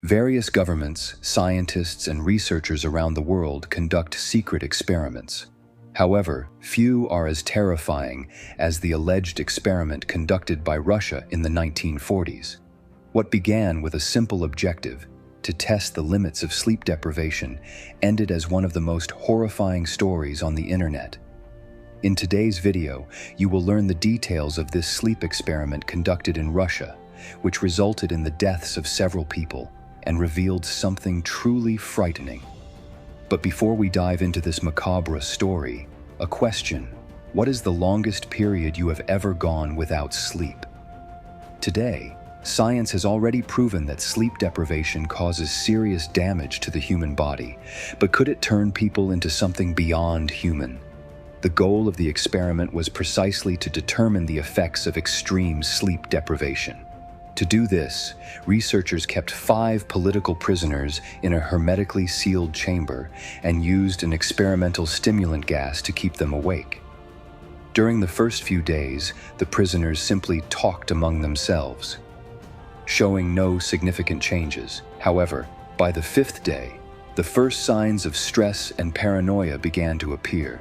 Various governments, scientists, and researchers around the world conduct secret experiments. However, few are as terrifying as the alleged experiment conducted by Russia in the 1940s. What began with a simple objective, to test the limits of sleep deprivation, ended as one of the most horrifying stories on the internet. In today's video, you will learn the details of this sleep experiment conducted in Russia, which resulted in the deaths of several people and revealed something truly frightening. But before we dive into this macabre story, a question: what is the longest period you have ever gone without sleep? Today, science has already proven that sleep deprivation causes serious damage to the human body, but could it turn people into something beyond human? The goal of the experiment was precisely to determine the effects of extreme sleep deprivation. To do this, researchers kept 5 political prisoners in a hermetically sealed chamber and used an experimental stimulant gas to keep them awake. During the first few days, the prisoners simply talked among themselves, showing no significant changes. However, by the 5th day, the first signs of stress and paranoia began to appear.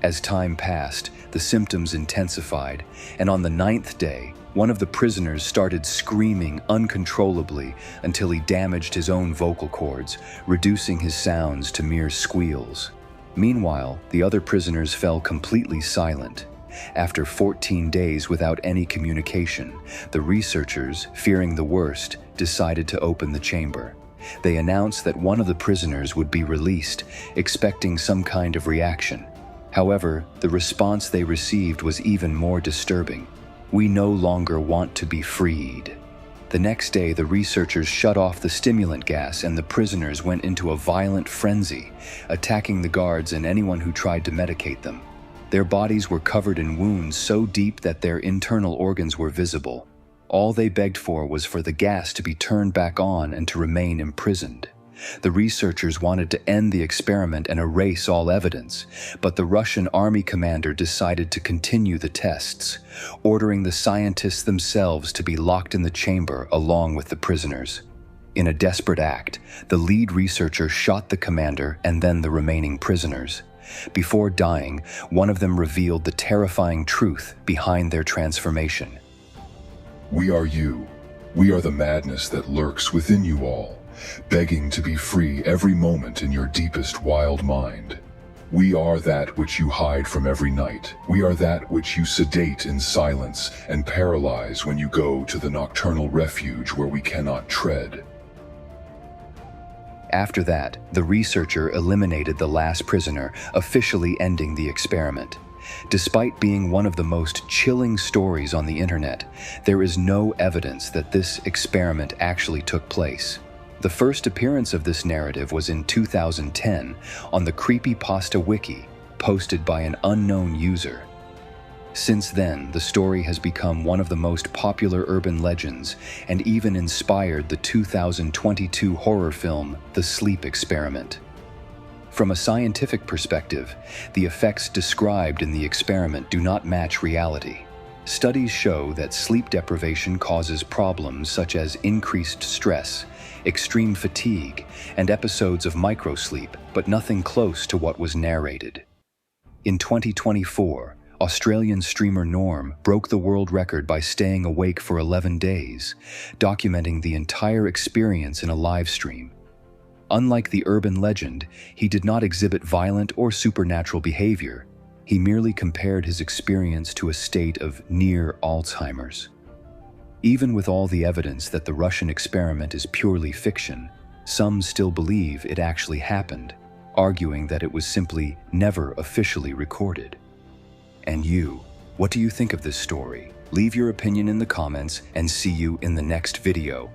As time passed, the symptoms intensified, and on the 9th day, one of the prisoners started screaming uncontrollably until he damaged his own vocal cords, reducing his sounds to mere squeals. Meanwhile, the other prisoners fell completely silent. After 14 days without any communication, the researchers, fearing the worst, decided to open the chamber. They announced that one of the prisoners would be released, expecting some kind of reaction. However, the response they received was even more disturbing. "We no longer want to be freed." The next day, the researchers shut off the stimulant gas and the prisoners went into a violent frenzy, attacking the guards and anyone who tried to medicate them. Their bodies were covered in wounds so deep that their internal organs were visible. All they begged for was for the gas to be turned back on and to remain imprisoned. The researchers wanted to end the experiment and erase all evidence, but the Russian army commander decided to continue the tests, ordering the scientists themselves to be locked in the chamber along with the prisoners. In a desperate act, the lead researcher shot the commander and then the remaining prisoners. Before dying, one of them revealed the terrifying truth behind their transformation. "We are you. We are the madness that lurks within you all, begging to be free every moment in your deepest wild mind. We are that which you hide from every night. We are that which you sedate in silence and paralyze when you go to the nocturnal refuge where we cannot tread." After that, the researcher eliminated the last prisoner, officially ending the experiment. Despite being one of the most chilling stories on the internet, there is no evidence that this experiment actually took place. The first appearance of this narrative was in 2010 on the Creepypasta Wiki, posted by an unknown user. Since then, the story has become one of the most popular urban legends and even inspired the 2022 horror film, The Sleep Experiment. From a scientific perspective, the effects described in the experiment do not match reality. Studies show that sleep deprivation causes problems such as increased stress, extreme fatigue, and episodes of microsleep, but nothing close to what was narrated. In 2024, Australian streamer Norm broke the world record by staying awake for 11 days, documenting the entire experience in a live stream. Unlike the urban legend, he did not exhibit violent or supernatural behavior. He merely compared his experience to a state of near Alzheimer's. Even with all the evidence that the Russian experiment is purely fiction, some still believe it actually happened, arguing that it was simply never officially recorded. And you, what do you think of this story? Leave your opinion in the comments and see you in the next video.